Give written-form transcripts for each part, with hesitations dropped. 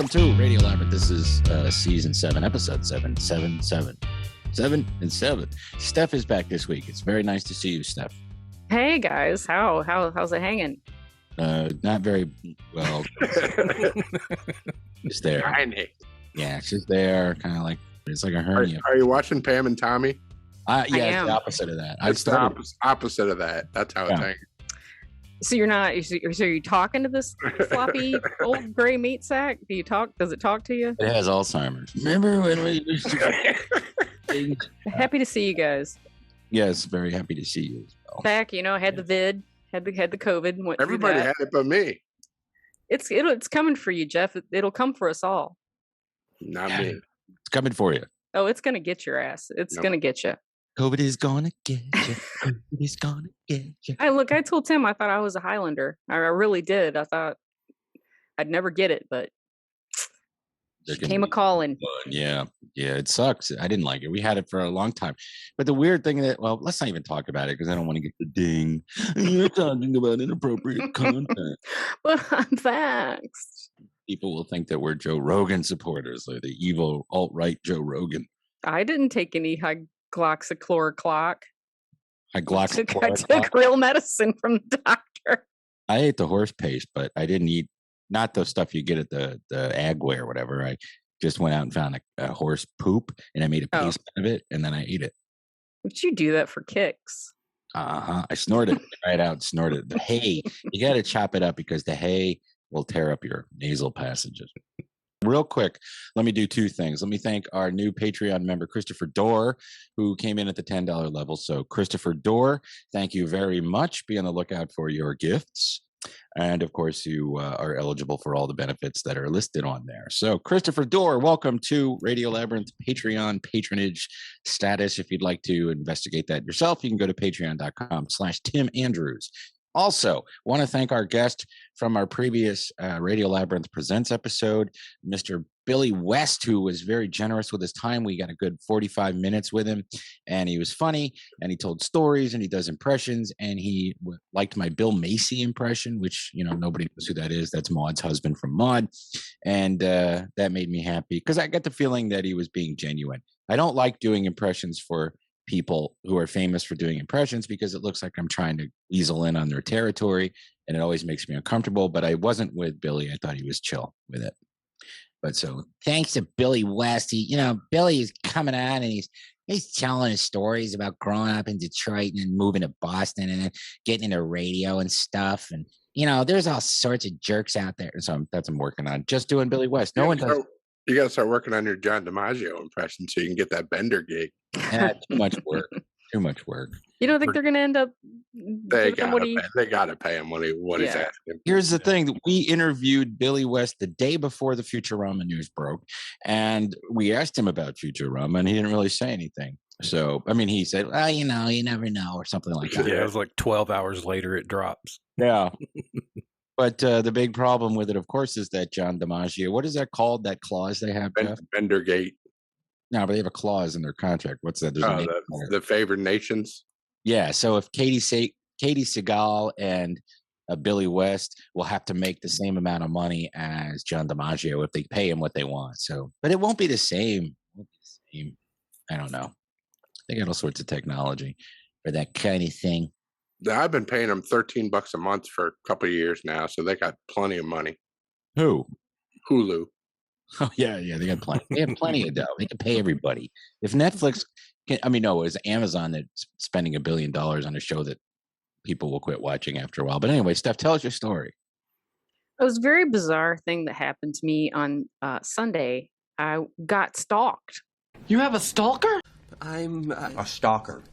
welcome to Radio Labyrinth. This is season 7, episode 7. 7 and 7. Steph is back this week. It's very nice to see you, Steph. Hey guys, how's it hanging? Not very well. Just there. Tiny. Yeah, she's there, kind of like it's like a hernia. Are you watching Pam and Tommy? Yeah, it's the opposite of that. It's the opposite of that. That's how it's hanging. So you're not. So you're talking to this floppy old gray meat sack? Does it talk to you? It has Alzheimer's. Remember when we used to Happy to see you guys. Yes, very happy to see you as well. Back, had the vid, had the COVID. And went Everybody had it but me. It's coming for you, Jeff. It'll come for us all. Not me. It's coming for you. Oh, it's gonna get your ass. It's gonna get you. COVID is gonna get you. COVID is gonna get you. I told Tim I thought I was a Highlander. I really did. I thought I'd never get it, but it came a calling. Yeah, it sucks. I didn't like it. We had it for a long time. But the weird thing let's not even talk about it because I don't want to get the ding. You're talking about inappropriate content. But I'm vaxxed. People will think that we're Joe Rogan supporters, like the evil alt-right Joe Rogan. I didn't take any hydroxychloroquine. I took real medicine from the doctor. I ate the horse paste, but I didn't eat not the stuff you get at the Agway or whatever. I just went out and found a horse poop and I made a paste out of it and then I ate it. Would you do that for kicks? I snorted it right out. Snorted the hay. You got to chop it up because the hay will tear up your nasal passages. Real quick, let me do two things. Let me thank our new Patreon member, Christopher Dorr, who came in at the $10 level. So, Christopher Dorr, thank you very much. Be on the lookout for your gifts. And, of course, you are eligible for all the benefits that are listed on there. So, Christopher Dorr, welcome to Radio Labyrinth Patreon patronage status. If you'd like to investigate that yourself, you can go to patreon.com/Tim Andrews. Also, want to thank our guest from our previous Radio Labyrinth Presents episode, Mr. Billy West, who was very generous with his time. We got a good 45 minutes with him, and he was funny, and he told stories, and he does impressions, and he liked my Bill Macy impression, which, nobody knows who that is. That's Maud's husband from Maud, and that made me happy because I got the feeling that he was being genuine. I don't like doing impressions for people who are famous for doing impressions because it looks like I'm trying to weasel in on their territory and it always makes me uncomfortable. But I wasn't with Billy. I thought he was chill with it. But so thanks to Billy West, Billy is coming on and he's telling his stories about growing up in Detroit and moving to Boston and then getting into radio and stuff. And, there's all sorts of jerks out there. So that's what I'm working on. Just doing Billy West. No one does. You got to start working on your John DiMaggio impression so you can get that Bender gig. Too much work. Too much work. You don't think they're going to end up? They got to pay him what he's asking. Here's the thing: we interviewed Billy West the day before the Futurama news broke, and we asked him about Futurama, and he didn't really say anything. So, he said, "Well, you never know," or something like that. Yeah, it was like 12 hours later it drops. Yeah. But the big problem with it, of course, is that John DiMaggio, what is that called, that clause they have, Jeff? Bendergate. No, but they have a clause in their contract. What's that? The favored nations? Yeah, so if Katie Segal and Billy West will have to make the same amount of money as John DiMaggio if they pay him what they want. So, but it won't be the same. I don't know. They got all sorts of technology for that kind of thing. I've been paying them $13 a month for a couple of years now, so they got plenty of money. Who? Hulu. Oh yeah, they got plenty. They have plenty of dough. They can pay everybody. If Netflix, it's Amazon that's spending $1 billion on a show that people will quit watching after a while. But anyway, Steph, tell us your story. It was a very bizarre thing that happened to me on Sunday. I got stalked. You have a stalker? I'm a stalker.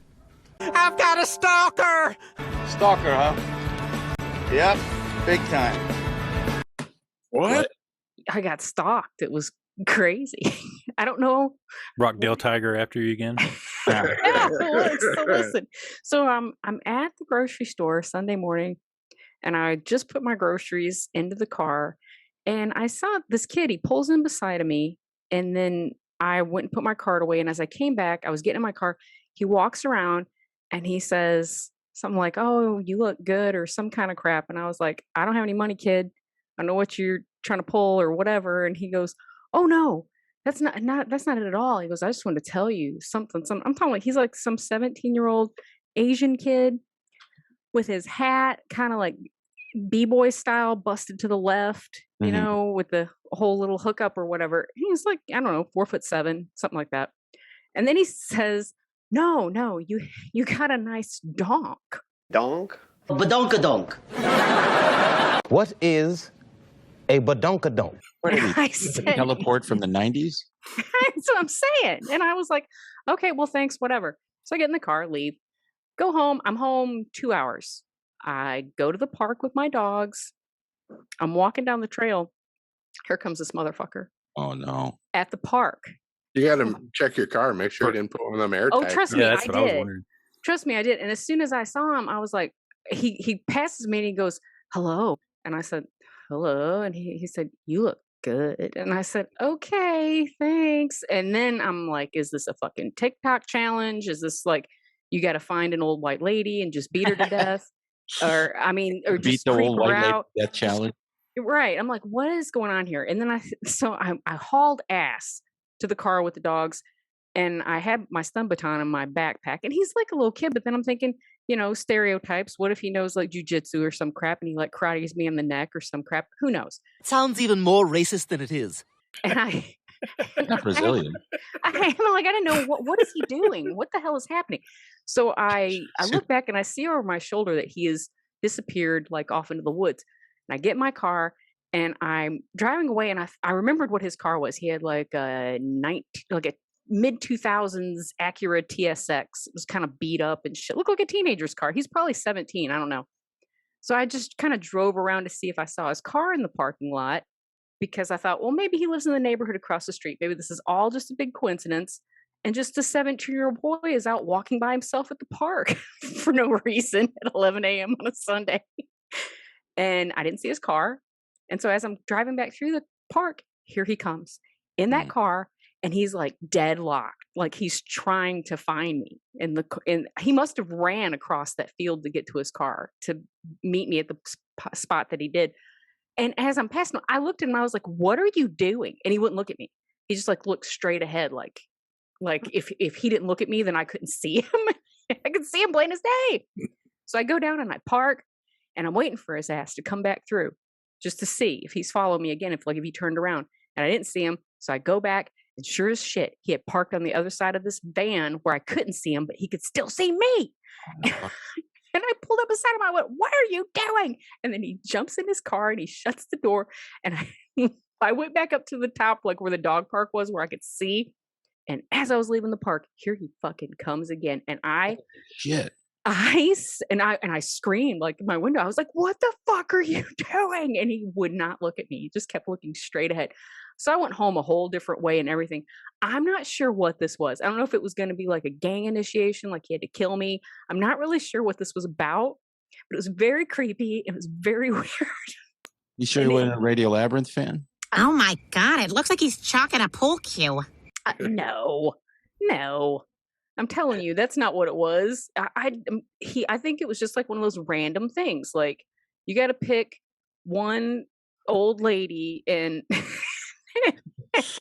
I've got a stalker! Stalker, huh? Yep, big time. What? I got stalked. It was crazy. I don't know. Rockdale Tiger after you again? Yeah, so listen. So I'm at the grocery store Sunday morning, and I just put my groceries into the car, and I saw this kid. He pulls in beside of me, and then I went and put my cart away, and as I came back, I was getting in my car. He walks around, and he says something like, "Oh, you look good," or some kind of crap. And I was like, "I don't have any money, kid. I know what you're trying to pull or whatever. And he goes, oh no, that's not it at all. He goes, I just wanted to tell you something. I'm talking like he's like some 17-year-old Asian kid with his hat kind of like B-boy style, busted to the left, you know, with the whole little hookup or whatever. He's like, I don't know, 4'7", something like that. And then he says, no, you got a nice donk. Donk? Badonkadonk. What is a badonkadonk? What did I he said, teleport from the 90s? that's what I'm saying. And I was like, okay, well, thanks, whatever. So I get in the car, leave, go home. I'm home 2 hours. I go to the park with my dogs. I'm walking down the trail. Here comes this motherfucker Oh, no. at the park. You got to check your car, make sure you didn't put one of them air tags. Oh, trust me, Yeah, that's I what I was did. wondering. Trust me, I did. And as soon as I saw him, I was like, he passes me and he goes, hello. And I said, hello. And he said, you look good. And I said, okay, thanks. And then I'm like, is this a fucking TikTok challenge? Is this like, you got to find an old white lady and just beat her to death? Or, I mean, or Beat just the creep old her white lady out. death challenge. Right. I'm like, what is going on here? And then I hauled ass to the car with the dogs, and I had my stun baton in my backpack, and he's like a little kid, but then I'm thinking, you know, stereotypes. What if he knows like jujitsu or some crap and he like karates me in the neck or some crap? Who knows? Sounds even more racist than it is. And I Not Brazilian. I'm like, I don't know what is he doing? What the hell is happening? So I look back and I see over my shoulder that he has disappeared like off into the woods. And I get in my car and I'm driving away, and I remembered what his car was. He had like a mid 2000s Acura TSX. It was kind of beat up and shit. Looked like a teenager's car. He's probably 17. I don't know. So I just kind of drove around to see if I saw his car in the parking lot, because I thought, well, maybe he lives in the neighborhood across the street. Maybe this is all just a big coincidence. And just a 17-year-old boy is out walking by himself at the park for no reason at 11 a.m. on a Sunday. And I didn't see his car. And so as I'm driving back through the park, here he comes in that car, and he's like deadlocked, like he's trying to find me. And he must have ran across that field to get to his car to meet me at the spot that he did. And as I'm passing him, I looked at him and I was like, what are you doing? And he wouldn't look at me. He just like looked straight ahead. Like if he didn't look at me, then I couldn't see him. I could see him plain as day. So I go down and I park, and I'm waiting for his ass to come back through just to see if he's following me again, if he turned around. And I didn't see him. So I go back, and sure as shit, he had parked on the other side of this van where I couldn't see him, but he could still see me. And I pulled up beside him. I went, what are you doing? And then he jumps in his car and he shuts the door. And I went back up to the top, like where the dog park was, where I could see. And as I was leaving the park, here he fucking comes again. And I screamed like in my window. I was like, what the fuck are you doing? And he would not look at me. He just kept looking straight ahead. So I went home a whole different way and everything. I'm not sure what this was. I don't know if it was going to be like a gang initiation, like he had to kill me. I'm not really sure what this was about, but it was very creepy. It was very weird. You sure you weren't a Radio Labyrinth fan? Oh my God, it looks like he's chalking a pool cue. No. I'm telling you, that's not what it was. I think it was just like one of those random things. Like, you got to pick one old lady and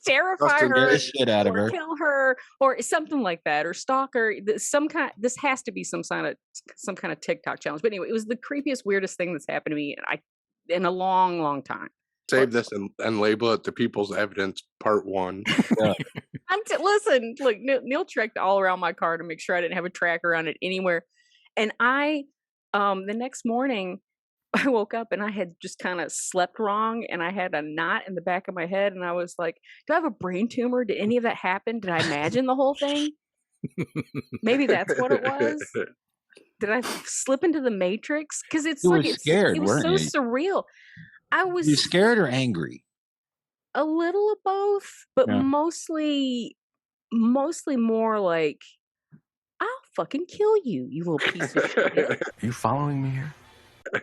terrify her, shit out of her, kill her, or something like that, or stalker. This has to be some kind of TikTok challenge. But anyway, it was the creepiest, weirdest thing that's happened to me in a long, long time. Save this and label it the People's Evidence Part 1. Yeah. Listen, look, Neil checked all around my car to make sure I didn't have a tracker on it anywhere. And the next morning, I woke up and I had just kind of slept wrong, and I had a knot in the back of my head, and I was like, do I have a brain tumor? Did any of that happen? Did I imagine the whole thing? Maybe that's what it was. Did I slip into the Matrix? Because it was so surreal. You scared or angry? A little of both, but mostly more like, I'll fucking kill you, you little piece of shit. You following me here?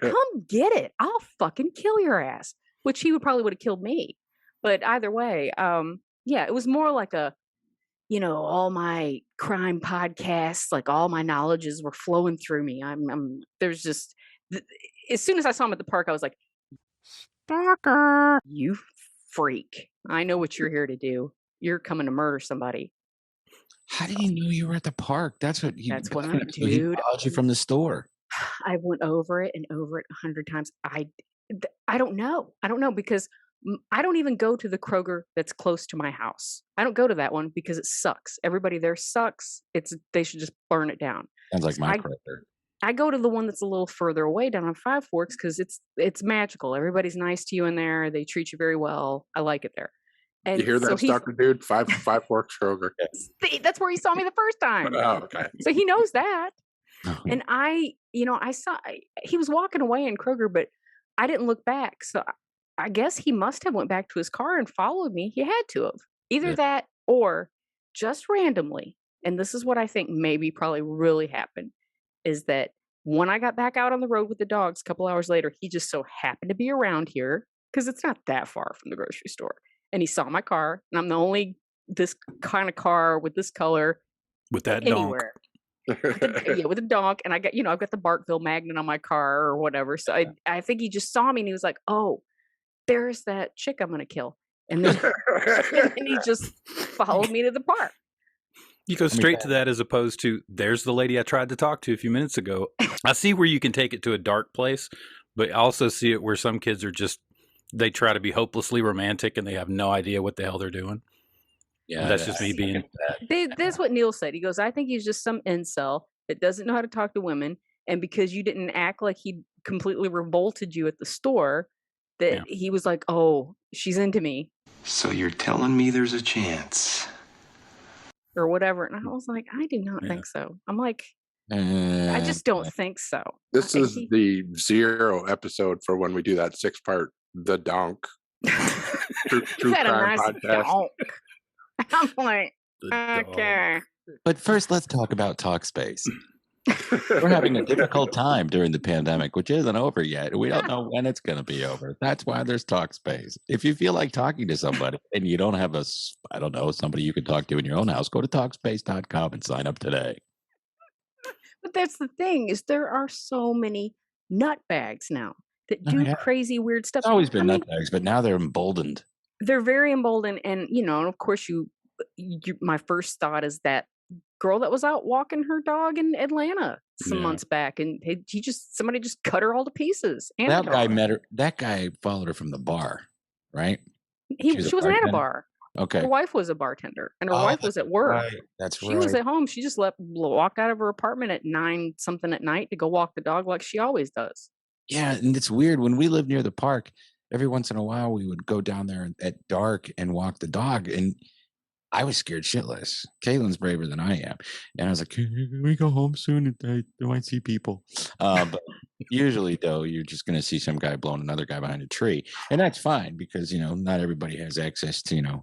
Come get it. I'll fucking kill your ass. Which he would have killed me. But either way, it was more like all my crime podcasts, like all my knowledges were flowing through me. There's just, as soon as I saw him at the park, I was like, Stalker. You freak. I know what you're here to do. You're coming to murder somebody. How did he know you were at the park? That's what That's what he dude. followed you from the store. I went over it and over it 100 times. I don't know. I don't know because I don't even go to the Kroger that's close to my house. I don't go to that one because it sucks. Everybody there sucks. They should just burn it down. Sounds like So my Kroger. I go to the one that's a little further away down on Five Forks because it's magical. Everybody's nice to you in there. They treat you very well. I like it there. And You hear that, Stalker dude? Five Forks Kroger. See, that's where he saw me the first time. Oh, okay. So he knows that. And I saw he was walking away in Kroger, but I didn't look back. So I guess he must have went back to his car and followed me. He had to have. Either that or just randomly. And this is what I think maybe probably really happened is that when I got back out on the road with the dogs a couple hours later, he just so happened to be around here because it's not that far from the grocery store. And he saw my car, and I'm the only this kind of car with this color with that anywhere. With a donk, and I got I've got the Barkville magnet on my car or whatever. So I think he just saw me and he was like, "Oh, there's that chick I'm gonna kill," and then and he just followed me to the park. You go straight to that as opposed to there's the lady I tried to talk to a few minutes ago. I see where you can take it to a dark place, but I also see it where some kids are just they try to be hopelessly romantic and they have no idea what the hell they're doing. Yeah, that's just me being. That's what Neil said. He goes, I think he's just some incel that doesn't know how to talk to women, and because you didn't act like he completely revolted you at the store, that he was like, "Oh, she's into me." So you're telling me there's a chance? Or whatever. And I was like, I do not think so. I'm like, I just don't think so. This is the 0 episode for when we do that 6-part The Donk. True crime podcast. Donk. I'm like, okay. But first, let's talk about Talkspace. We're having a difficult time during the pandemic, which isn't over yet. We don't know when it's going to be over. That's why there's Talkspace. If you feel like talking to somebody and you don't have somebody you can talk to in your own house, go to Talkspace.com and sign up today. But that's the thing is there are so many nutbags now that do crazy weird stuff. It's always been nutbags, but now they're emboldened. They're very emboldened. And, of course, my first thought is that girl that was out walking her dog in Atlanta some months back, and somebody just cut her all to pieces. That guy met her. That guy followed her from the bar, right? She wasn't at a bar. Okay. Her wife was a bartender, and her wife was at work. Right. That's right. She was at home. She just walked out of her apartment at 9-something at night to go walk the dog like she always does. Yeah, and it's weird when we lived near the park. Every once in a while, we would go down there at dark and walk the dog, and I was scared shitless. Kaylin's braver than I am. And I was like, can we go home soon? I might see people. But usually, though, you're just going to see some guy blowing another guy behind a tree. And that's fine because, not everybody has access to,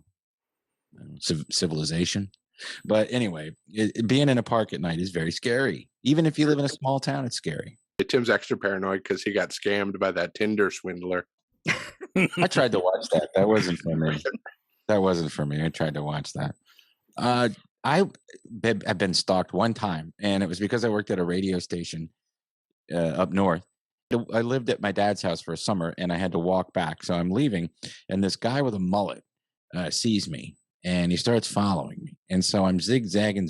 civilization. But anyway, being in a park at night is very scary. Even if you live in a small town, it's scary. Tim's extra paranoid because he got scammed by that Tinder swindler. I tried to watch that. That wasn't for me. I tried to watch that. I've been stalked one time, and it was because I worked at a radio station up north. I lived at my dad's house for a summer, and I had to walk back. So I'm leaving, and this guy with a mullet sees me, and he starts following me. And so I'm zigzagging.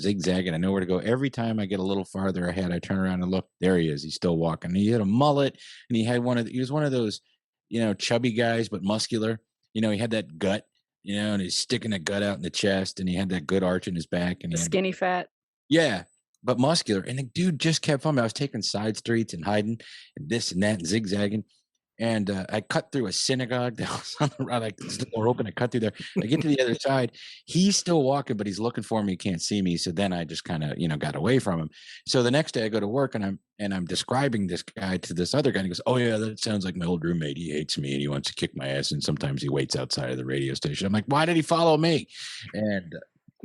I know where to go. Every time I get a little farther ahead, I turn around and look. There he is. He's still walking. He had a mullet, and he was one of those, chubby guys, but muscular. He had that gut. And he's sticking the gut out in the chest, and he had that good arch in his back, and skinny fat. Yeah, but muscular. And the dude just kept following me. I was taking side streets and hiding, and this and that, and zigzagging. And I cut through a synagogue that was on the road. The door open. I cut through there. I get to the other side. He's still walking, but he's looking for me. He can't see me. So then I just kind of, got away from him. So the next day I go to work, and I'm describing this guy to this other guy. And he goes, "Oh yeah, that sounds like my old roommate. He hates me and he wants to kick my ass. And sometimes he waits outside of the radio station." I'm like, "Why did he follow me?"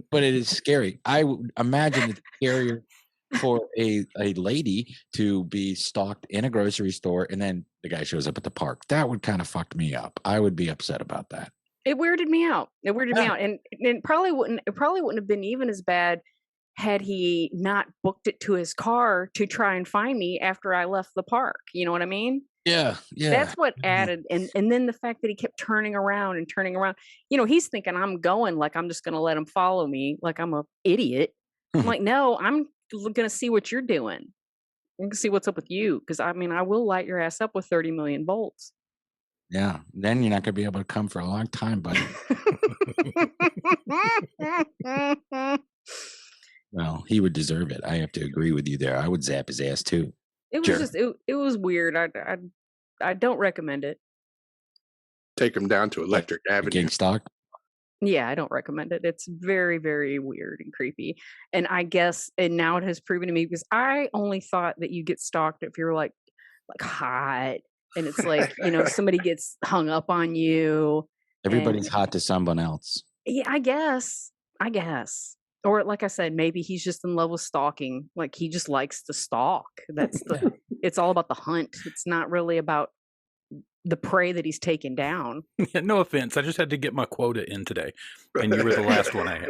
But it is scary. I would imagine it's scarier for a lady to be stalked in a grocery store, and then the guy shows up at the park. That would kind of fuck me up. I would be upset about that. It weirded me out. And it probably wouldn't have been even as bad had he not booked it to his car to try and find me after I left the park. You know what I mean? Yeah, yeah. That's what added, and then the fact that he kept turning around and turning around. He's thinking I'm going, like I'm just going to let him follow me, like I'm a idiot. I'm like, no, I'm going to see what you're doing. I'm going to see what's up with you, because I will light your ass up with 30 million volts. Yeah, then you're not going to be able to come for a long time, buddy. Well, he would deserve it. I have to agree with you there. I would zap his ass too. It was just it was weird. I don't recommend it. Take him down to Electric Avenue. Getting stalked? Yeah, I don't recommend it. It's very, very weird and creepy. And I guess, and now it has proven to me, because I only thought that you get stalked if you're like hot, and it's like, somebody gets hung up on you. Everybody's hot to someone else. Yeah, I guess. Or like I said, maybe he's just in love with stalking. Like he just likes to stalk. That's it's all about the hunt. It's not really about the prey that he's taken down. Yeah, no offense. I just had to get my quota in today. And you were the last one I had.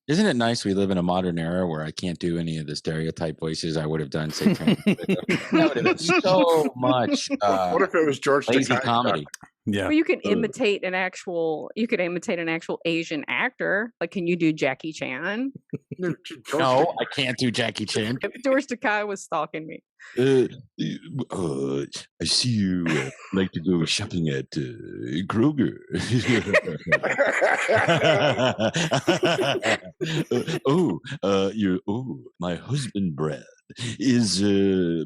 Isn't it nice we live in a modern era where I can't do any of the stereotype voices I would have done, say, that would have been so much what if it was George lazy Takei? comedy? Yeah. Well, you can imitate an actual Asian actor. Like, can you do Jackie Chan? No, I can't do Jackie Chan. If George Takei was stalking me. I see you like to go shopping at Kroger. My husband Brad is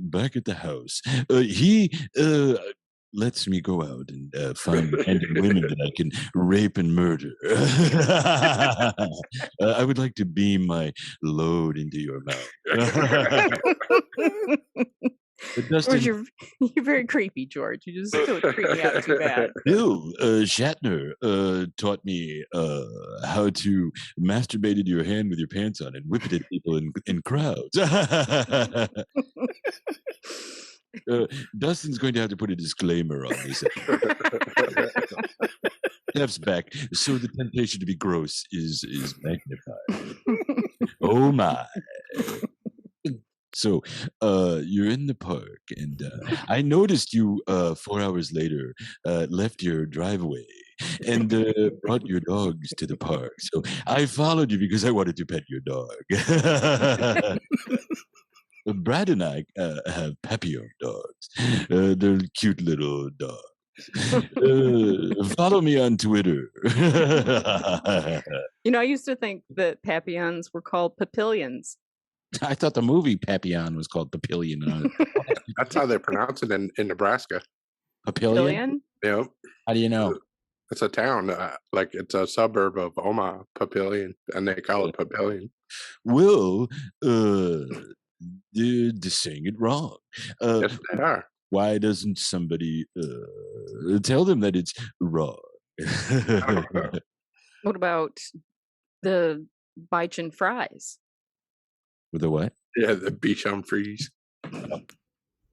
back at the house. He lets me go out and find random women that I can rape and murder. I would like to beam my load into your mouth. George, you're very creepy, George. You just don't creep me out too bad. Bill Shatner taught me how to masturbate into your hand with your pants on and whip it at people in crowds. Dustin's going to have to put a disclaimer on this. Steph's back, so the temptation to be gross is magnified. Oh my. So you're in the park, and I noticed you 4 hours later left your driveway and brought your dogs to the park. So I followed you because I wanted to pet your dog. Brad and I have Papillon dogs. They're cute little dogs. Follow me on Twitter. I used to think that Papillons were called Papillions. I thought the movie Papillon was called Papillion. That's how they pronounce it in Nebraska. Papillion? Yep. How do you know? It's a town, like it's a suburb of Omaha, Papillion, and they call it Papillion. Well, they're just saying it wrong. Yes, they are. Why doesn't somebody tell them that it's wrong? What about the Bichin fries? With the what? Yeah, the Bichon Freeze.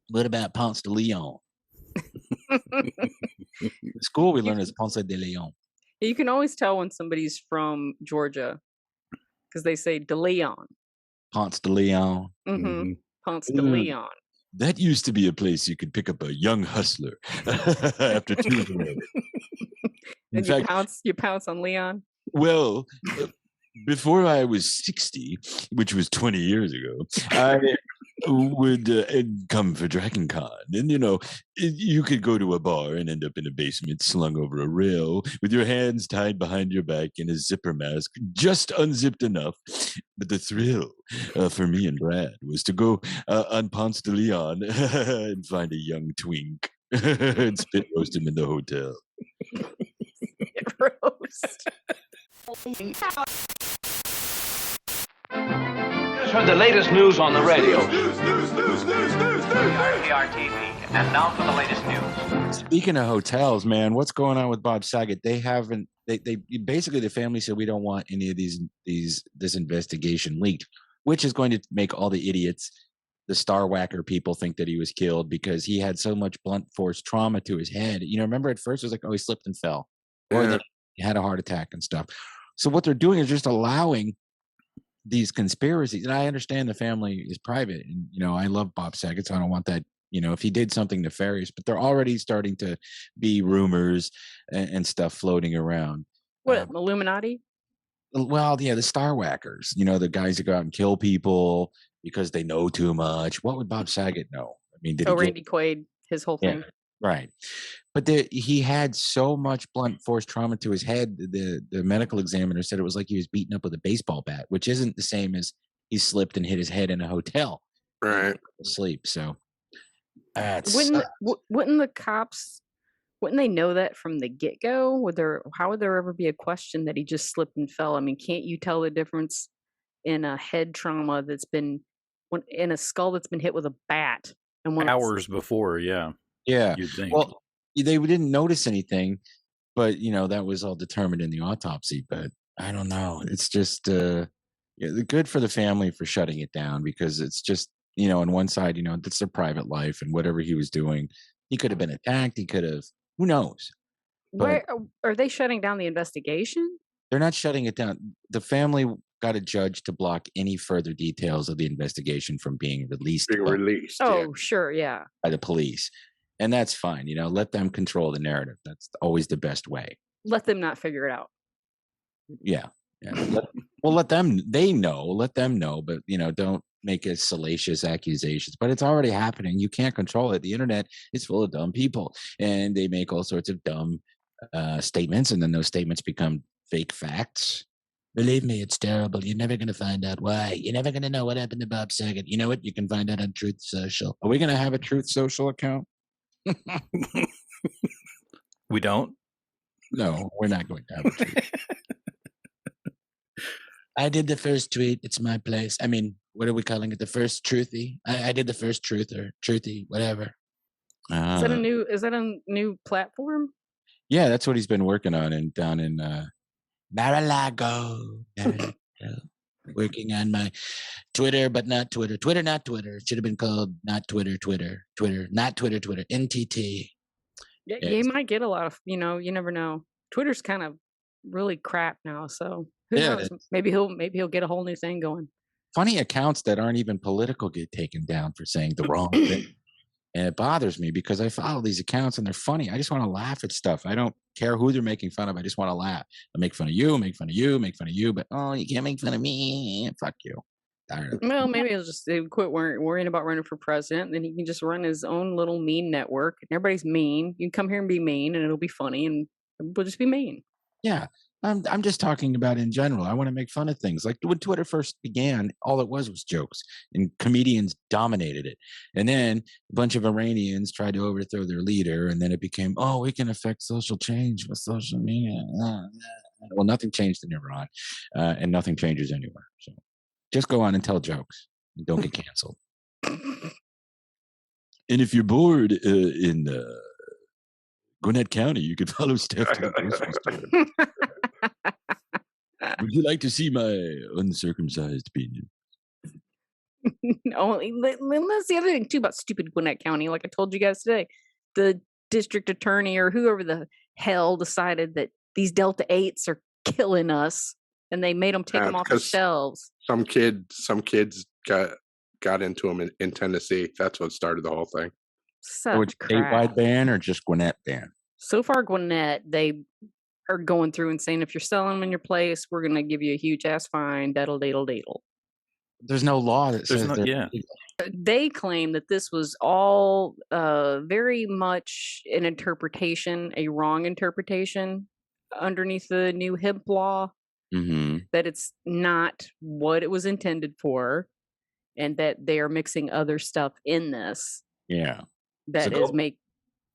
What about Ponce de Leon? In school, we learned as Ponce de Leon. You can always tell when somebody's from Georgia because they say de Leon. Ponce de Leon. Mm-hmm. Ponce de Leon. That used to be a place you could pick up a young hustler after 2 minutes. And you pounce on Leon? Well, before I was 60, which was 20 years ago, I would come for Dragon Con. And, you could go to a bar and end up in a basement slung over a rail with your hands tied behind your back in a zipper mask, just unzipped enough. But the thrill for me and Brad was to go on Ponce de Leon and find a young twink and spit roast him in the hotel. Spit roast. Just heard the latest news on the radio. News. RTR TV. And now for the latest news. Speaking of hotels, man, what's going on with Bob Saget? They haven't. They basically, the family said we don't want any of this investigation leaked, which is going to make all the idiots, the Star Whacker people, think that he was killed because he had so much blunt force trauma to his head. Remember at first it was like, oh, he slipped and fell, or that he had a heart attack and stuff. So what they're doing is just allowing these conspiracies. And I understand the family is private, and I love Bob Saget, so I don't want that if he did something nefarious. But they're already starting to be rumors and stuff floating around. What, Illuminati? Well, yeah, the Star Whackers, the guys that go out and kill people because they know too much. What would Bob Saget know? I mean, did Randy Quaid, his whole thing. Right. But he had so much blunt force trauma to his head. The medical examiner said it was like he was beaten up with a baseball bat, which isn't the same as he slipped and hit his head in a hotel. Right. Sleep. So wouldn't the cops, wouldn't they know that from the get-go? How would there ever be a question that he just slipped and fell? I mean, can't you tell the difference in a head trauma that's been in a skull that's been hit with a bat and hours before? Yeah. You'd think. Well, they didn't notice anything, but that was all determined in the autopsy. But I don't know. It's just good for the family for shutting it down, because it's just on one side, that's their private life, and whatever he was doing, he could have been attacked. He could have. Who knows? Where are they shutting down the investigation? They're not shutting it down. The family got a judge to block any further details of the investigation from being released. Oh, sure, yeah. By the police. And that's fine. Let them control the narrative. That's always the best way. Let them not figure it out. Yeah. Let them know, but don't make it salacious accusations. But it's already happening. You can't control it. The internet is full of dumb people, and they make all sorts of dumb statements, and then those statements become fake facts. Believe me, it's terrible. You're never going to find out why. You're never going to know what happened to Bob Saget. You know what? You can find out on Truth Social. Are we going to have a Truth Social account? We don't? No, we're not going to have a tweet. I did the first tweet. It's my place. I mean, what are we calling it? The first truthy? I did the first truther, truthy, whatever. Is that a new platform? Yeah, that's what he's been working on down in Mar-a-Lago. Working on my Twitter, but not Twitter. Twitter, not Twitter. It should have been called not Twitter, Twitter. Twitter, not Twitter, Twitter. NTT. Yeah, you might get a lot of, you never know. Twitter's kind of really crap now, so who knows? Maybe he'll get a whole new thing going. Funny accounts that aren't even political get taken down for saying the wrong thing. And it bothers me because I follow these accounts and they're funny. I just want to laugh at stuff. I don't care who they're making fun of. I just want to laugh. I make fun of you, make fun of you, make fun of you, but you can't make fun of me. Fuck you. Well, maybe he'll quit worrying about running for president. Then he can just run his own little mean network. And everybody's mean. You can come here and be mean, and it'll be funny, and we'll just be mean. Yeah. I'm just talking about in general. I want to make fun of things. Like when Twitter first began, all it was jokes, and comedians dominated it. And then a bunch of Iranians tried to overthrow their leader, and then it became, we can affect social change with social media. Well, nothing changed in Iran, and nothing changes anywhere. So just go on and tell jokes and don't get canceled. And if you're bored in Gwinnett County, you can follow Steph to the grocery store. Would you like to see my uncircumcised penis? No, that's the other thing too about stupid Gwinnett County. Like I told you guys today, the district attorney or whoever the hell decided that these Delta 8s are killing us, and they made them take them off the shelves. Some kids got into them in Tennessee. That's what started the whole thing. Which statewide ban or just Gwinnett ban? So far, Gwinnett, they are going through and saying if you're selling them in your place, we're going to give you a huge ass fine. Daddle, daddle, daddle. There's no law that says They claim that this was all very much an interpretation, a wrong interpretation underneath the new hemp law. Mm-hmm. That it's not what it was intended for, and that they are mixing other stuff in this. Yeah.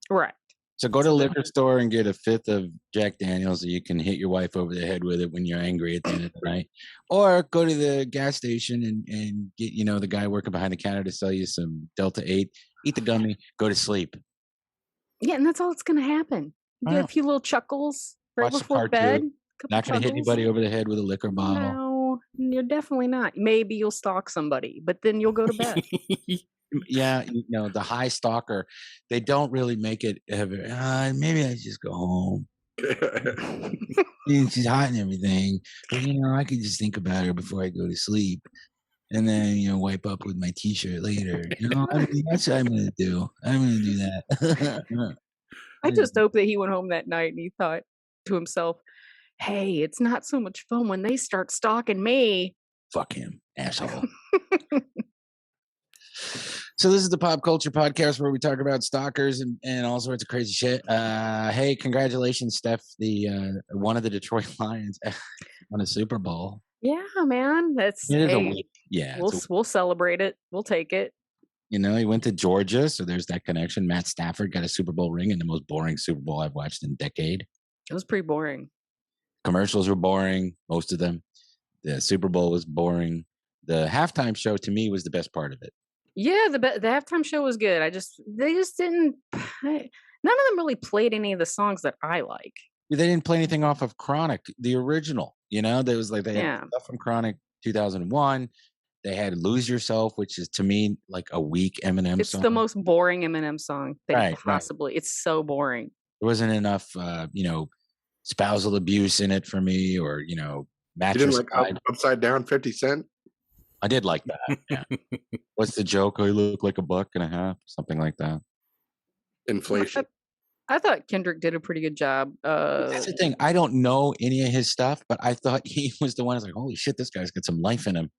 Right. So go to the liquor store and get a fifth of Jack Daniels, and you can hit your wife over the head with it when you're angry at the end of the night. Or go to the gas station and get, the guy working behind the counter to sell you some Delta 8. Eat the gummy, go to sleep. Yeah, and that's all that's going to happen. You get a few little chuckles right before bed. Not going to hit anybody over the head with a liquor bottle. No, you're definitely not. Maybe you'll stalk somebody, but then you'll go to bed. Yeah, the high stalker, they don't really make it ever. Maybe I just go home. She's hot and everything, but I could just think about her before I go to sleep. and then wipe up with my T-shirt later. I mean, that's what I'm gonna do. I'm gonna do that. I just hope that he went home that night and he thought to himself, "Hey, it's not so much fun when they start stalking me." Fuck him, asshole. So this is the Pop Culture Podcast where we talk about stalkers and all sorts of crazy shit. Hey, congratulations, Steph, the one of the Detroit Lions won a Super Bowl. Yeah, man. That's yeah. We'll celebrate it. We'll take it. He went to Georgia, so there's that connection. Matt Stafford got a Super Bowl ring in the most boring Super Bowl I've watched in a decade. It was pretty boring. Commercials were boring, most of them. The Super Bowl was boring. The halftime show to me was the best part of it. Yeah, the halftime show was good. They just didn't. None of them really played any of the songs that I like. They didn't play anything off of Chronic, the original. There was they had stuff from Chronic 2001. They had "Lose Yourself," which is to me like a weak Eminem song. It's the most boring Eminem song that possibly. It's so boring. There wasn't enough, spousal abuse in it for me, or mattress. You didn't like Upside Down 50 Cent? I did like that. Yeah. What's the joke? I look like $1.50, something like that. Inflation. I thought Kendrick did a pretty good job. That's the thing. I don't know any of his stuff, but I thought he was the one who's like, holy shit, this guy's got some life in him.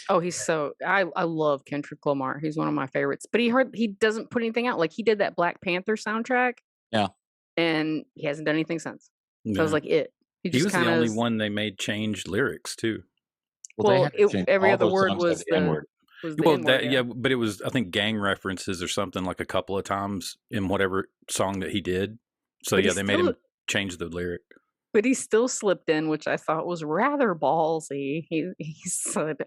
Oh, he's so I love Kendrick Lamar. He's one of my favorites. But he doesn't put anything out. Like he did that Black Panther soundtrack. Yeah. And he hasn't done anything since. So Yeah. I was like, He was the only one they made change lyrics too. Well, every other word was the N-word. But it was, I think, gang references or something like a couple of times in whatever song that he did. So they made him change the lyric. But he still slipped in, which I thought was rather ballsy. He said,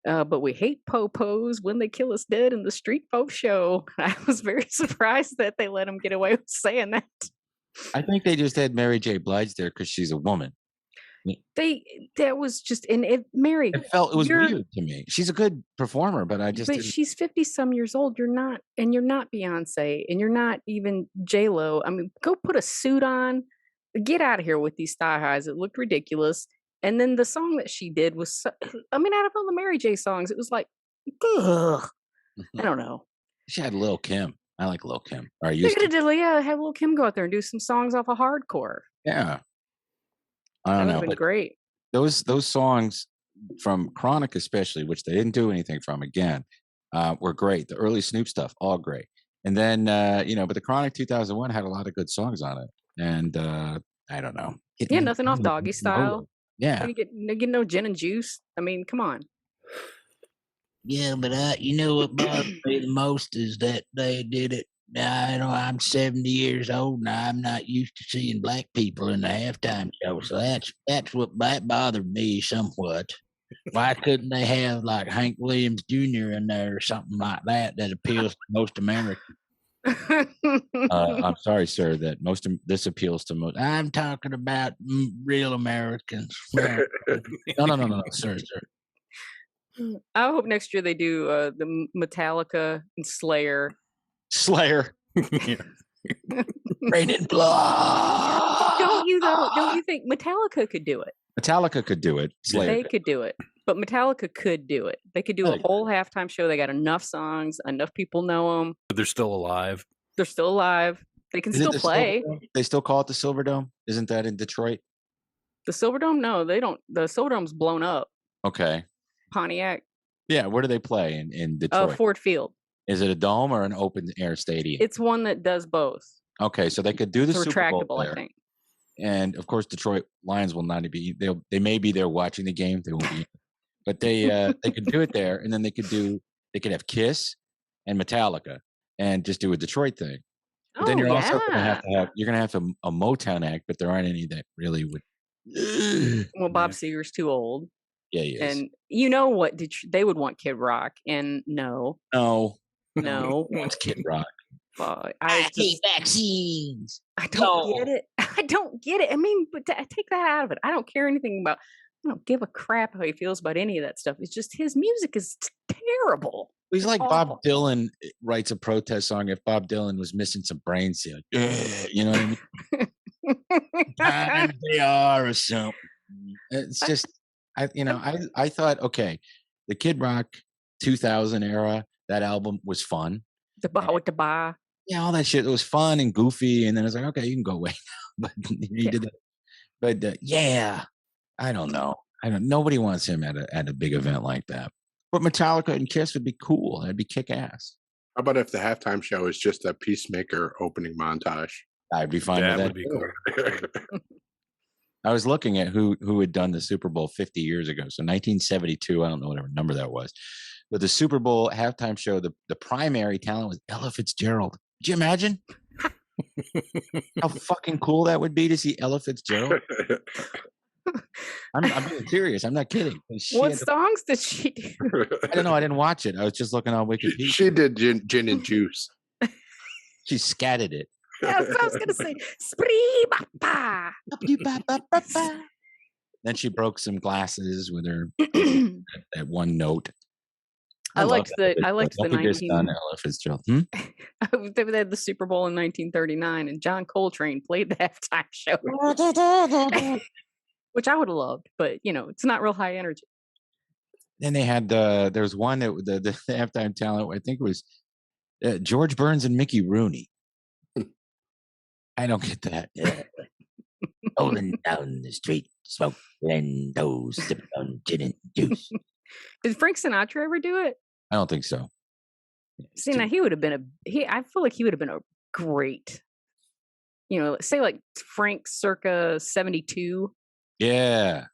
but we hate po-pos when they kill us dead in the street folk show. I was very surprised that they let him get away with saying that. I think they just had Mary J. Blige there because she's a woman. That was just Mary. It was weird to me. She's a good performer, but she's 50-some years old. You're not Beyonce, and you're not even J-Lo. I mean, go put a suit on. Get out of here with these thigh highs. It looked ridiculous. And then the song that she did was, out of all the Mary J songs, it was like, ugh. I don't know. She had Lil' Kim. I like Lil' Kim. They could have had Lil' Kim go out there and do some songs off of hardcore. Yeah. I don't know. That would have been great. Those songs from Chronic especially, which they didn't do anything from again, were great. The early Snoop stuff, all great. And then, but the Chronic 2001 had a lot of good songs on it. And I don't know. Nothing off Doggy Style. Yeah. You get no gin and juice. I mean, come on. Yeah, but what bothers me the most is that they did it. I'm 70 years old and I'm not used to seeing black people in the halftime show. So that's what bothered me somewhat. Why couldn't they have like Hank Williams Jr. in there or something like that appeals to most Americans? I'm sorry, sir, that this appeals to most. I'm talking about real Americans. No, sir. I hope next year they do the Metallica and Slayer. Rain and blood. Don't you think Metallica could do it? Metallica could do it. Slayer. They could do it. But Metallica could do it. They could do a whole halftime show. They got enough songs. Enough people know them. But they're still alive. They can still play. They still call it the Silverdome? Isn't that in Detroit? The Silverdome? No, they don't. The Silverdome's blown up. Okay. Pontiac. Yeah, where do they play in Detroit? Ford Field. Is it a dome or an open air stadium? It's one that does both. Okay, so they could do the Super Bowl retractable, I think. And of course, Detroit Lions will not be. They may be there watching the game. They won't be, but they could do it there, and then they could have Kiss and Metallica, and just do a Detroit thing. But then you're also going to have a Motown act, but there aren't any that really would. Well, Bob Seger's too old. Yeah, he is. And you know what? They would want Kid Rock, and no. Wants Kid Rock. I hate vaccines. I don't get it. I don't get it. I mean, but take that out of it. I don't care anything about. I don't give a crap how he feels about any of that stuff. It's just his music is terrible. He's like Bob Dylan writes a protest song. If Bob Dylan was missing some brain cells, you know what I mean? They are or something. It's just, I thought, okay, the Kid Rock 2000 era, that album was fun. The bar with the bar. Yeah, all that shit. It was fun and goofy. And then it's like, okay, you can go away now. But he did that. But yeah, I don't know. Nobody wants him at a big event like that. But Metallica and Kiss would be cool. That'd be kick ass. How about if the halftime show is just a Peacemaker opening montage? I'd be fine with that. That would be cool. I was looking at who had done the Super Bowl 50 years ago. So 1972, I don't know whatever number that was. But the Super Bowl halftime show, the primary talent was Ella Fitzgerald. Could you imagine? How fucking cool that would be to see Ella Fitzgerald. I'm being serious. I'm not kidding. What songs did she do? I don't know. I didn't watch it. I was just looking on Wikipedia. She did gin and juice. She scattered it. That's what I was gonna say. Spree ba ba. Then she broke some glasses with her at one note. I liked the 19. Ella Fitzgerald. They had the Super Bowl in 1939, and John Coltrane played the halftime show, which I would have loved, but it's not real high energy. Then they had there was one that the halftime talent. I think it was George Burns and Mickey Rooney. I don't get that. Rolling down the street, smoke Lendo, sipping on gin and juice. Did Frank Sinatra ever do it? I don't think so. See, now he would have been I feel like he would have been a great, say like Frank circa 72. Yeah,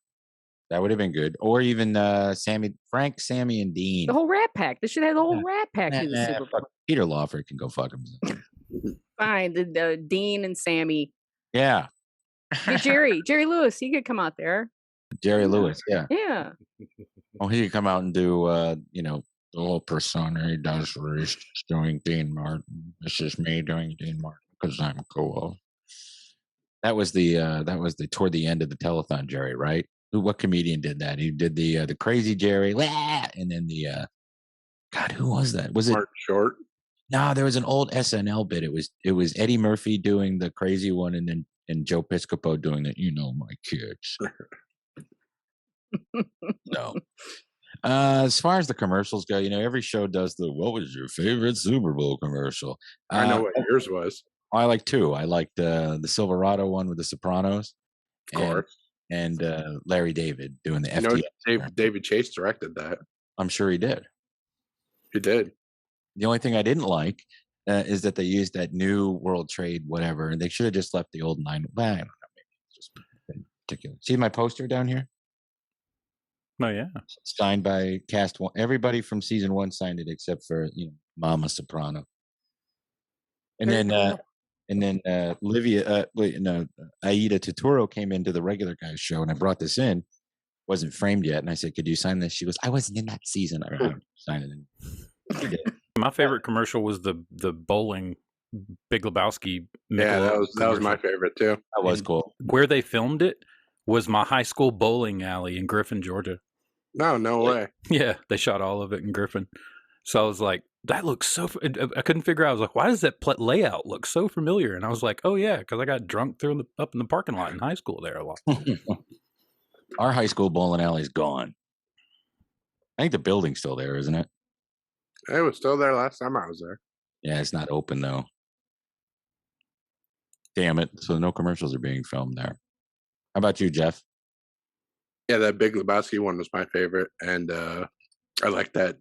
that would have been good. Or even Frank, Sammy, and Dean. The whole Rat Pack. They should have the whole Rat Pack do the Super Bowl. Peter Lawford can go fuck himself. Fine, the Dean and Sammy. Yeah. Get Jerry Lewis. He could come out there. Jerry Lewis. Yeah. Yeah. Oh, he could come out and do the whole persona he does where he's doing Dean Martin. This is me doing Dean Martin because I'm cool. That was the toward the end of the telethon Jerry, right? What comedian did that? He did the crazy Jerry, and then the God, who was that? Was it Martin Short? No, there was an old SNL bit. It was Eddie Murphy doing the crazy one, and Joe Piscopo doing the my kids. No. As far as the commercials go, every show does what was your favorite Super Bowl commercial? I know what yours was. I like two. I liked the Silverado one with the Sopranos. Of course. And Larry David doing the FTX. David Chase directed that. I'm sure he did. He did. The only thing I didn't like is that they used that new World Trade whatever, and they should have just left the old 9. I don't know. Maybe it's just ridiculous. See my poster down here? Oh yeah, signed by cast one. Everybody from season 1 signed it except for Mama Soprano. And then Aida Turturro came into the regular guy's show, and I brought this in. Wasn't framed yet, and I said, "Could you sign this?" She goes, "I wasn't in that season." I signed it. She did. My favorite commercial was the bowling Big Lebowski. Yeah, that was my favorite too. That was cool. Where they filmed it was my high school bowling alley in Griffin, Georgia. No way. Yeah, they shot all of it in Griffin. So I was like, that looks so. I couldn't figure out. I was like, why does that layout look so familiar? And I was like, oh yeah, because I got drunk up in the parking lot in high school there a lot. Our high school bowling alley's gone. I think the building's still there, isn't it? It was still there last time I was there. Yeah, it's not open though. Damn it! So no commercials are being filmed there. How about you, Jeff? Yeah, that Big Lebowski one was my favorite, and I like that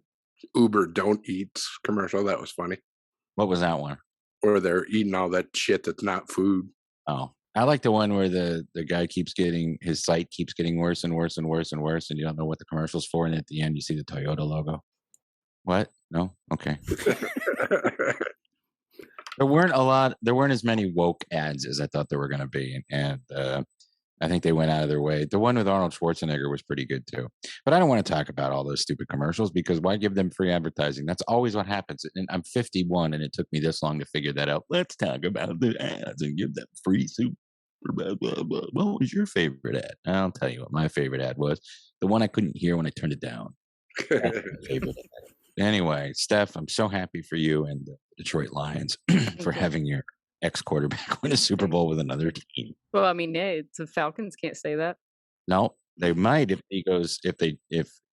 Uber Don't Eat commercial. That was funny. What was that one? Where they're eating all that shit that's not food. Oh, I like the one where the guy his sight keeps getting worse and worse and worse and worse, and you don't know what the commercial's for, and at the end you see the Toyota logo. What? No? Okay. There weren't as many woke ads as I thought there were going to be, and I think they went out of their way. The one with Arnold Schwarzenegger was pretty good too. But I don't want to talk about all those stupid commercials because why give them free advertising? That's always what happens. And I'm 51 and it took me this long to figure that out. Let's talk about the ads and give them free super blah, blah, blah. What was your favorite ad? I'll tell you what my favorite ad was. The one I couldn't hear when I turned it down. Anyway, Steph, I'm so happy for you and the Detroit Lions for having your ex-quarterback win a Super Bowl with another team. Well, I mean, the Falcons can't say that. No, they might if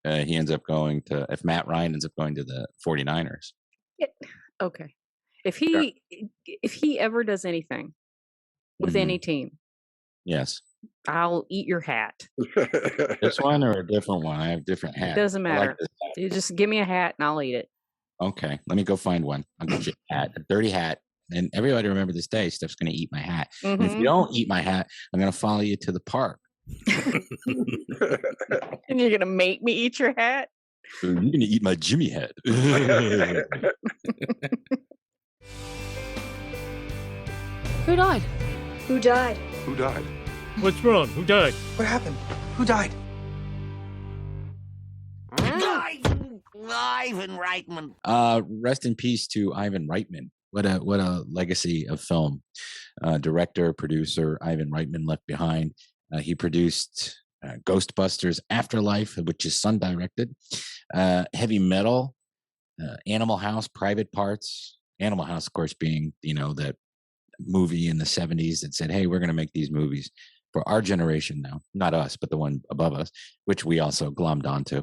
he ends up going to, if Matt Ryan ends up going to the 49ers. Okay. If he ever does anything with any team, yes, I'll eat your hat. This one or a different one? I have different hats. It doesn't matter. You just give me a hat and I'll eat it. Okay, let me go find one. I'll get you a hat, a dirty hat. And everybody remember this day, Steph's going to eat my hat. And if you don't eat my hat, I'm going to follow you to the park. And you're going to make me eat your hat? You're going to eat my Jimmy hat. Who died? Who died? Who died? What's wrong? Who died? What happened? Who died? Ivan Reitman. Rest in peace to Ivan Reitman. What a legacy of film. Director, producer, Ivan Reitman left behind. He produced Ghostbusters Afterlife, which his son directed. Heavy Metal, Animal House, Private Parts. Animal House, of course, being, that movie in the 70s that said, hey, we're going to make these movies for our generation now. Not us, but the one above us, which we also glommed onto.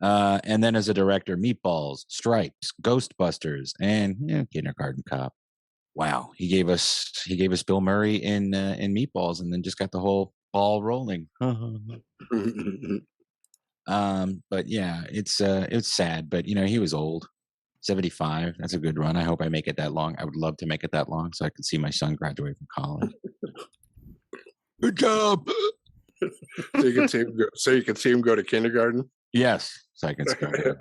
And then as a director, Meatballs, Stripes, Ghostbusters, and Kindergarten Cop. Wow, he gave us Bill Murray in Meatballs, and then just got the whole ball rolling. But yeah, it's sad, but he was old, 75. That's a good run. I hope I make it that long. I would love to make it that long so I could see my son graduate from college. Good job. So you can see him go to kindergarten. Yes, so I can see him.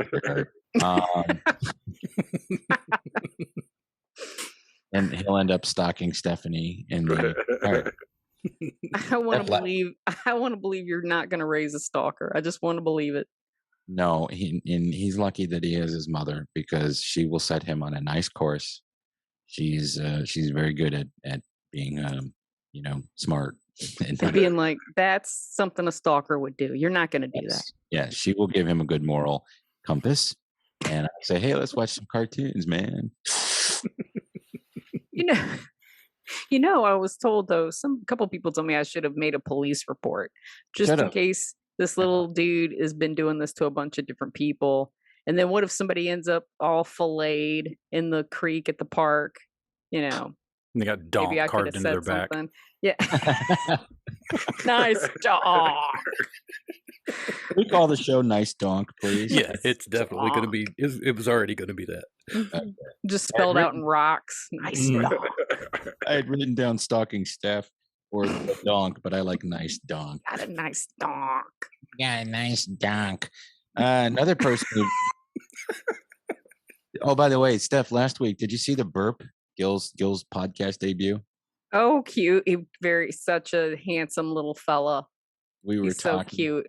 And he'll end up stalking Stephanie in the. I want to believe you're not going to raise a stalker. I just want to believe it. No, he's lucky that he has his mother, because she will set him on a nice course. She's very good at being smart. And being like, that's something a stalker would do. You're not going to do that. Yeah, she will give him a good moral compass, and I say, hey, let's watch some cartoons, man. I was told though, a couple people told me I should have made a police report just in case this little dude has been doing this to a bunch of different people. And then what if somebody ends up all filleted in the creek at the park? They got Donk carved into their back. Yeah. Nice Donk. Can we call the show Nice Donk, please? Yeah, it's definitely going to be. It was already going to be that. Just spelled out in rocks. Nice Donk. I had written down Stalking Steph or Donk, but I like Nice Donk. Got a nice Donk. Yeah, nice Donk. Another person who. Oh, by the way, Steph, last week, did you see the Burp? Gil's podcast debut. Oh, cute! Such a handsome little fella. We were so cute.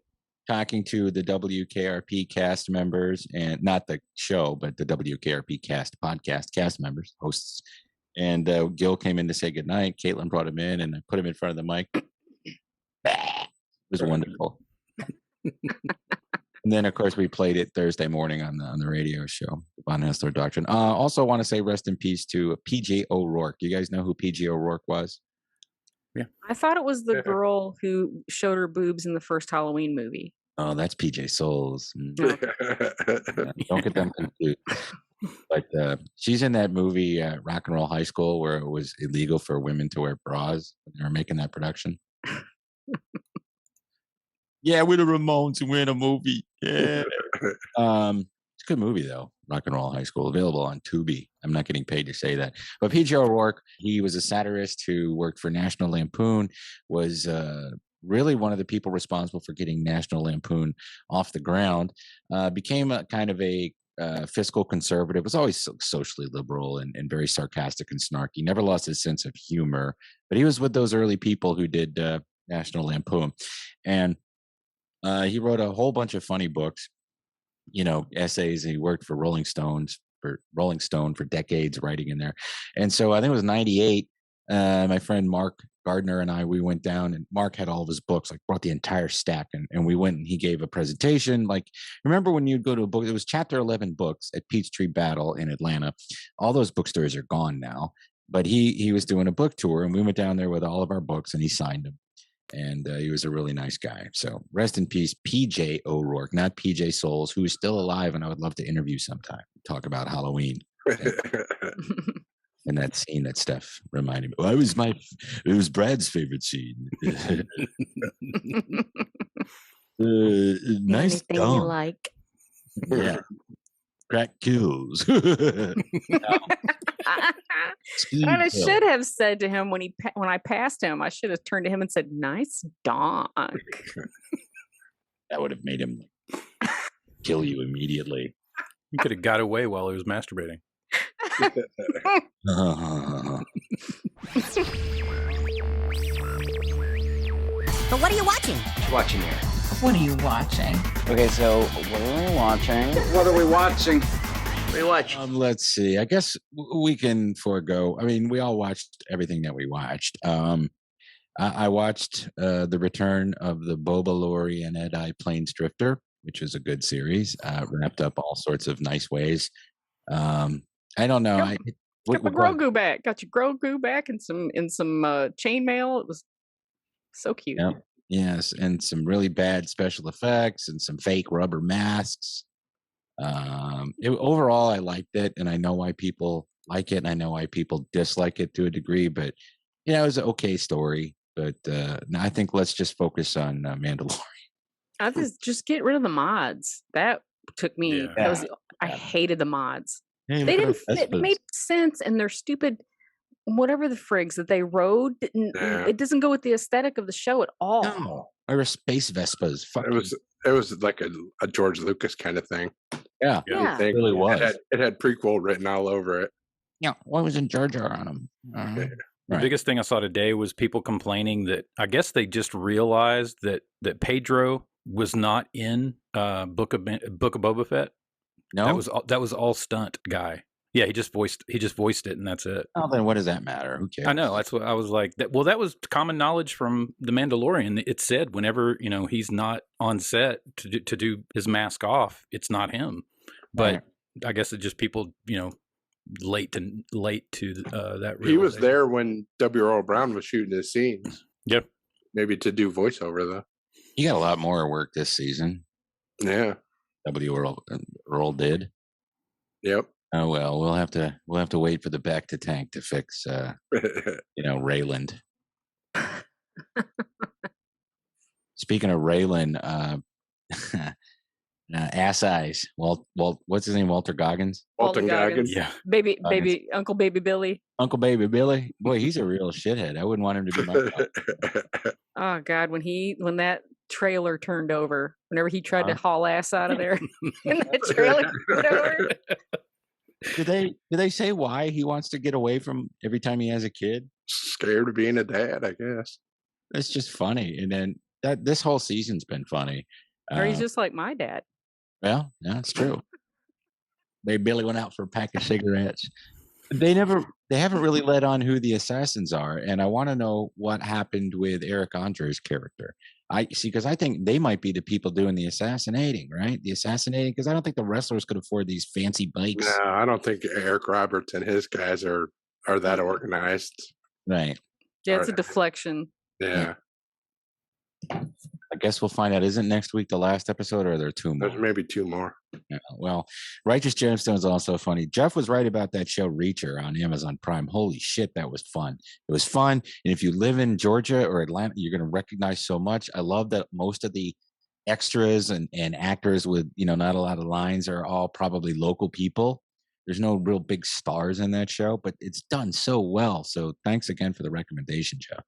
Talking to the WKRP cast members, and not the show, but the WKRP podcast cast members, hosts. And Gil came in to say goodnight. Caitlin brought him in, and I put him in front of the mic. It was wonderful. And then, of course, we played it Thursday morning on the radio show, Von Hessler Doctrine. Also, want to say rest in peace to PJ O'Rourke. You guys know who PJ O'Rourke was? Yeah, I thought it was the girl who showed her boobs in the first Halloween movie. Oh, that's PJ Souls. Don't get them confused. But she's in that movie Rock and Roll High School, where it was illegal for women to wear bras when they were making that production. Yeah, we're the Ramones and we're in a movie. Yeah. It's a good movie, though. Rock and Roll High School, available on Tubi. I'm not getting paid to say that. But P.J. O'Rourke, he was a satirist who worked for National Lampoon, was really one of the people responsible for getting National Lampoon off the ground, became a kind of a fiscal conservative, was always socially liberal and very sarcastic and snarky, never lost his sense of humor. But he was with those early people who did National Lampoon. And he wrote a whole bunch of funny books, essays. He worked for Rolling Stone for decades, writing in there. And so I think it was 98. My friend Mark Gardner and I, we went down, and Mark had all of his books, brought the entire stack, and we went and he gave a presentation. Remember when you'd go to a book, it was Chapter 11 Books at Peachtree Battle in Atlanta. All those bookstores are gone now, but he was doing a book tour, and we went down there with all of our books, and he signed them. And he was a really nice guy. So rest in peace, PJ O'Rourke, not PJ Souls, who is still alive, and I would love to interview sometime. Talk about Halloween. And that scene that Steph reminded me. Well, it was Brad's favorite scene. Nice Anything dong. you like. Yeah. Crack kills. And I should have said to him when I passed him, I should have turned to him and said, "Nice donk." That would have made him kill you immediately. You could have got away while he was masturbating. But what are you watching? Watching here. What are you watching? Okay, so what are we watching? What are we watching? What are you watching? Let's see. I guess we can forego. I mean, we all watched everything that we watched. I watched the return of the Boba Lori and Ed Eye Plains Drifter, which was a good series. Wrapped up all sorts of nice ways. I don't know. Got my Grogu back. Got your Grogu back in some chainmail. It was so cute. Yeah. Yes, and some really bad special effects and some fake rubber masks. Overall, I liked it, and I know why people like it, and I know why people dislike it to a degree. But it was an okay story. But I think let's just focus on Mandalorian. I just get rid of the mods. That took me. Yeah. I hated the mods. Hey, They didn't. It made sense, and their stupid whatever the frigs that they rode didn't. It doesn't go with the aesthetic of the show at all. No, they were space Vespas. It was like a George Lucas kind of thing. Yeah, Yeah. it really was. It had prequel written all over it. Yeah, what was in Jar Jar on them? The biggest thing I saw today was people complaining that I guess they just realized that Pedro was not in Book of Boba Fett. No, that was all stunt guy. Yeah, he just voiced it, and that's it. Oh, then what does that matter? Who cares? I know. That's what I was like. That was common knowledge from The Mandalorian. It said whenever he's not on set to do his mask off, it's not him. But I guess it just people late to that. He was there when W. Earl Brown was shooting his scenes. Yep. Maybe to do voiceover though. He got a lot more work this season. Yeah. W. Earl did. Yep. Oh well, we'll have to wait for the back to tank to fix Rayland. Speaking of Raylan, ass eyes. What's his name? Walter Goggins. Walter Goggins. Yeah. Baby Uncle Baby Billy. Uncle Baby Billy. Boy, he's a real shithead. I wouldn't want him to be my dog. Oh God, when that trailer turned over, whenever he tried to haul ass out of there, and that trailer turned over. Did they say why he wants to get away from every time he has a kid? Scared of being a dad, I guess. It's just funny, and then this whole season's been funny. Or he's just like my dad. Well, that's true. Baby Billy went out for a pack of cigarettes. They haven't really let on who the assassins are, and I want to know what happened with Eric Andre's character. I see, because I think they might be the people doing the assassinating, right? The assassinating, because I don't think the wrestlers could afford these fancy bikes. No, I don't think Eric Roberts and his guys are that organized. Right. Yeah, it's a deflection. Yeah. I guess we'll find out. Isn't next week the last episode, or are there two more? There's maybe two more. Yeah, well, Righteous Gemstones is also funny. Jeff was right about that show Reacher on Amazon Prime. Holy shit, that was fun. It was fun. And if you live in Georgia or Atlanta, you're going to recognize so much. I love that most of the extras and actors with, not a lot of lines are all probably local people. There's no real big stars in that show, but it's done so well. So thanks again for the recommendation, Jeff.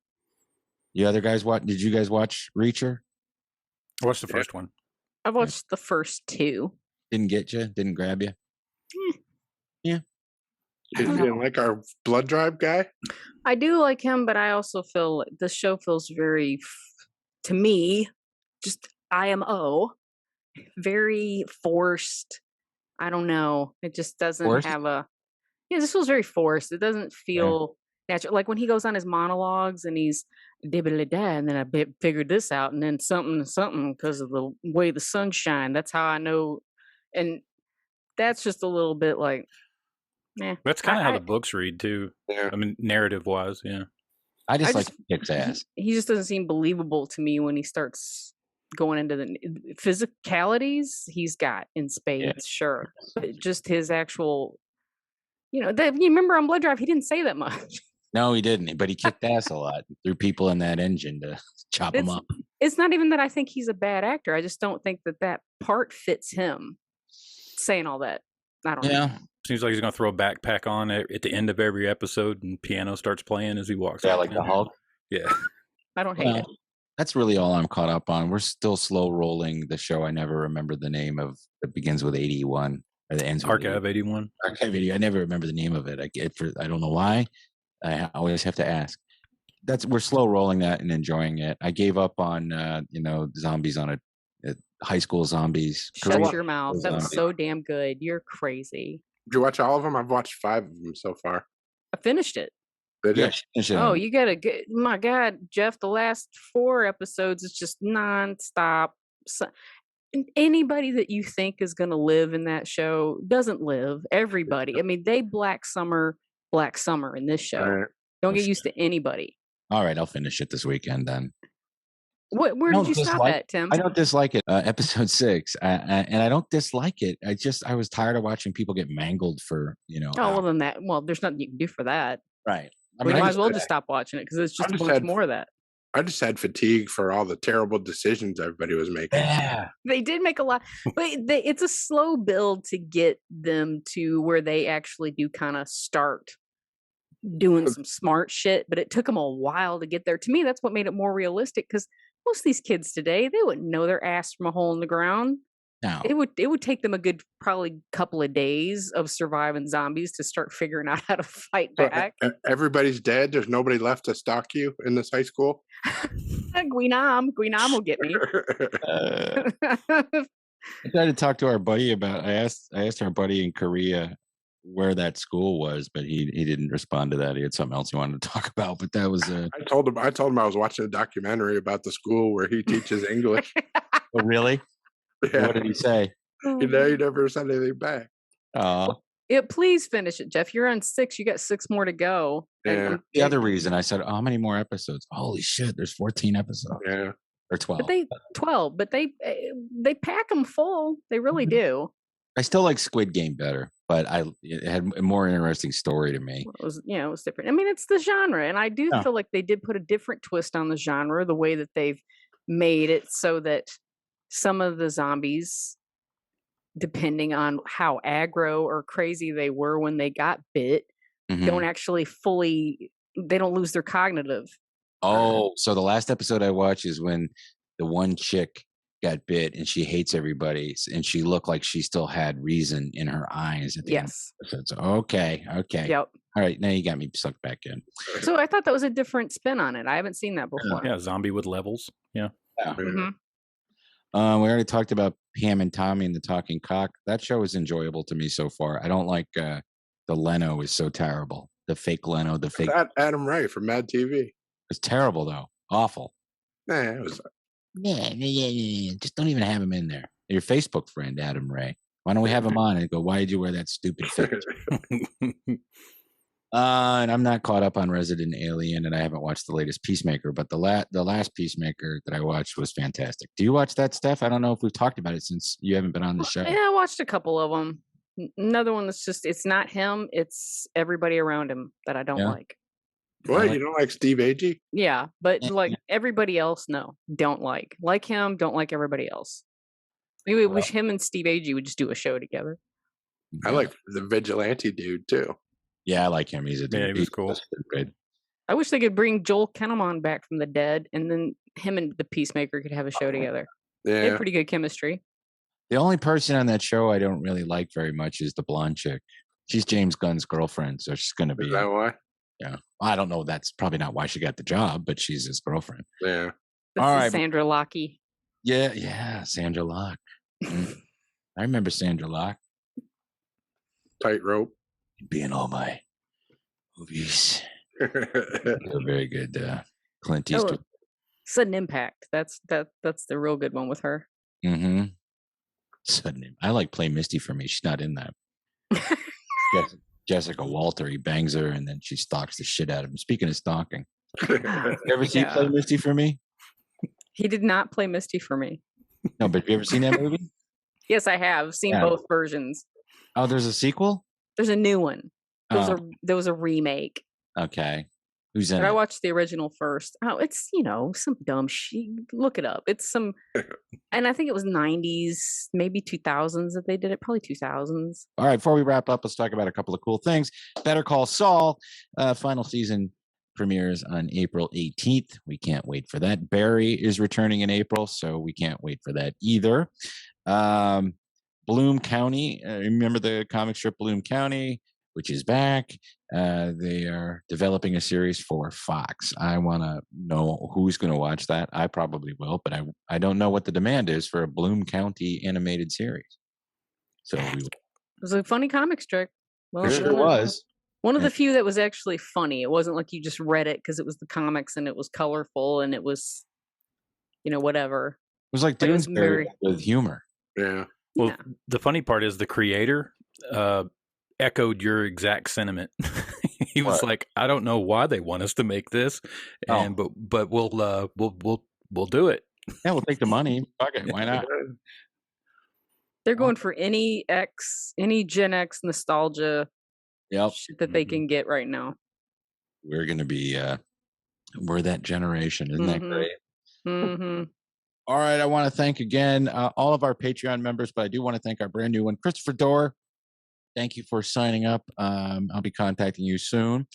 You other guys did you guys watch Reacher? I watched the first one. I watched the first two. Didn't get you? Didn't grab you? Yeah. You didn't like our blood drive guy? I do like him, but I also feel the show feels very, to me, just IMO, very forced. I don't know. It just doesn't Forced? have this feels very forced. It doesn't feel natural. Like when he goes on his monologues and he's dibbly-da, and then I figured this out, and then something because of the way the sun shines. That's how I know. And that's just a little bit like, That's kind of how the books read too. Yeah. I mean, narrative wise, yeah. I just like kicks ass. He just doesn't seem believable to me when he starts going into the physicalities he's got in spades, sure. But just his actual, you remember on Blood Drive, he didn't say that much. No, he didn't, but he kicked ass a lot. He threw people in that engine to chop them up. It's not even that I think he's a bad actor. I just don't think that part fits him. Saying all that, I don't know. Seems like he's going to throw a backpack on at the end of every episode, and piano starts playing as he walks. Yeah, like the Hulk. Yeah, I don't hate it. That's really all I'm caught up on. We're still slow rolling the show. I never remember the name of. It begins with 81 or the ends with Archive 81. Archive 81. I never remember the name of it. I don't know why. I always have to ask. We're slow rolling that and enjoying it. I gave up on zombies on high school zombies. Shut your mouth. That was so damn good. You're crazy. Did you watch all of them? I've watched 5 of them so far. I finished it. Yeah, you gotta get. My God, Jeff, the last 4 episodes is just nonstop. Anybody that you think is gonna live in that show doesn't live. Everybody. I mean, they Black Summer in this show. Right. Don't get used to anybody. All right, I'll finish it this weekend then. Where did you stop at, Tim? I don't dislike it. Episode 6, and I don't dislike it. I was tired of watching people get mangled for Oh, well, there's nothing you can do for that. Right. We might as well just stop watching it because it's just a bunch more of that. I just had fatigue for all the terrible decisions everybody was making. Yeah, they did make a lot, but it's a slow build to get them to where they actually do kind of start doing some smart shit. But it took them a while to get there. To me, that's what made it more realistic because most of these kids today, they wouldn't know their ass from a hole in the ground. No. It would take them a good probably couple of days of surviving zombies to start figuring out how to fight back. Everybody's dead. There's nobody left to stalk you in this high school. Guinam will get me. I tried to talk to our buddy about. I asked our buddy in Korea where that school was, but he didn't respond to that. He had something else he wanted to talk about. But that was. I told him I was watching a documentary about the school where he teaches English. Oh, really? Yeah. What did he say? He never said anything back. Oh. Please finish it, Jeff. You're on 6. You got 6 more to go. Yeah. The other reason I said, how many more episodes? Holy shit! There's 14 episodes. Yeah. Or 12. But 12. But they pack them full. They really do. I still like Squid Game better, but it had a more interesting story to me. It was different. I mean, it's the genre, and I do feel like they did put a different twist on the genre, the way that they've made it so that some of the zombies, depending on how aggro or crazy they were when they got bit, don't actually they don't lose their cognitive. Oh, so the last episode I watched is when the one chick got bit and she hates everybody, and she looked like she still had reason in her eyes at the end of the episode. So, okay. Yep. All right, now you got me sucked back in. So I thought that was a different spin on it. I haven't seen that before. Yeah, zombie with levels. Yeah. Mm-hmm. We already talked about Pam and Tommy and the Talking Cock. That show is enjoyable to me so far. I don't like the Leno is so terrible. The fake Leno, the fake Adam Ray from Mad TV. It's terrible though. Awful. Nah, it was. Yeah. Just don't even have him in there. Your Facebook friend, Adam Ray. Why don't we have him on and go, why did you wear that stupid fit? And I'm not caught up on Resident Alien, and I haven't watched the latest Peacemaker, but the last Peacemaker that I watched was fantastic. Do you watch that, Steph? I don't know if we've talked about it since you haven't been on the show. Yeah, I watched a couple of them. Another one that's just, it's not him, it's everybody around him that I don't like. What? You don't like Steve Agee? Yeah, but like everybody else, no, don't like. Like him, don't like everybody else. We wish him and Steve Agee would just do a show together. I like the vigilante dude too. Yeah, I like him. He's a dude. Yeah, he was cool. Good. I wish they could bring Joel Kinnaman back from the dead, and then him and the Peacemaker could have a show together. Yeah, they have pretty good chemistry. The only person on that show I don't really like very much is the blonde chick. She's James Gunn's girlfriend, so she's going to be. Is that why? Yeah, I don't know. That's probably not why she got the job, but she's his girlfriend. Yeah. All right, Sandra Locke. Yeah, Sandra Locke. I remember Sandra Locke. Tightrope. Be in all my movies. A very good Clint Eastwood. Sudden Impact. That's the real good one with her. Mm-hmm. Sudden. I like Play Misty for Me. She's not in that. Jessica Walter. He bangs her and then she stalks the shit out of him. Speaking of stalking, You ever see Play Misty for Me? He did not play Misty for me. No, but have you ever seen that movie? Yes, I have seen both versions. Oh, there's a sequel? There's a new one. There was a remake. Okay. Who's in But it? I watched the original first. Oh, it's, some dumb shit. Look it up. It's some, and I think it was 90s, maybe 2000s that they did it. Probably 2000s. All right, before we wrap up, let's talk about a couple of cool things. Better Call Saul, final season premieres on April 18th. We can't wait for that. Barry is returning in April, so we can't wait for that either. Bloom County, remember the comic strip Bloom County, which is back. They are developing a series for Fox. I want to know who's going to watch that. I probably will, but I don't know what the demand is for a Bloom County animated series. So it was a funny comic strip. Well, sure was. One of the few that was actually funny. It wasn't like you just read it because it was the comics and it was colorful and it was, whatever. It was like Doonesbury with humor. Yeah. Well, the funny part is the creator echoed your exact sentiment. He was like, I don't know why they want us to make this, but we'll do it. Yeah, we'll take the money. Fuck it, why not? They're going for any Gen X nostalgia shit that they can get right now. We're going to be, we're that generation. Isn't that great? Mm-hmm. All right. I want to thank again all of our Patreon members, but I do want to thank our brand new one, Christopher Dorr. Thank you for signing up. I'll be contacting you soon.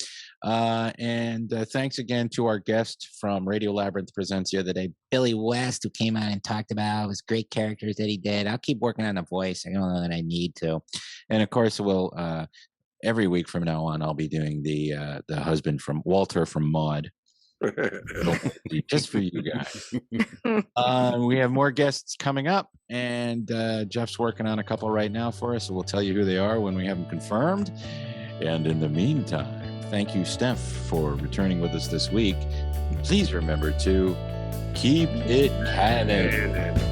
And thanks again to our guest from Radio Labyrinth Presents the other day, Billy West, who came on and talked about his great characters that he did. I'll keep working on the voice. I don't know that I need to. And of course, we'll every week from now on, I'll be doing the husband from Walter from Maude. Just for you guys. We have more guests coming up, and Jeff's working on a couple right now for us, so we'll tell you who they are when we have them confirmed. And in the meantime, thank you, Steph, for returning with us this week. Please remember to keep it canon.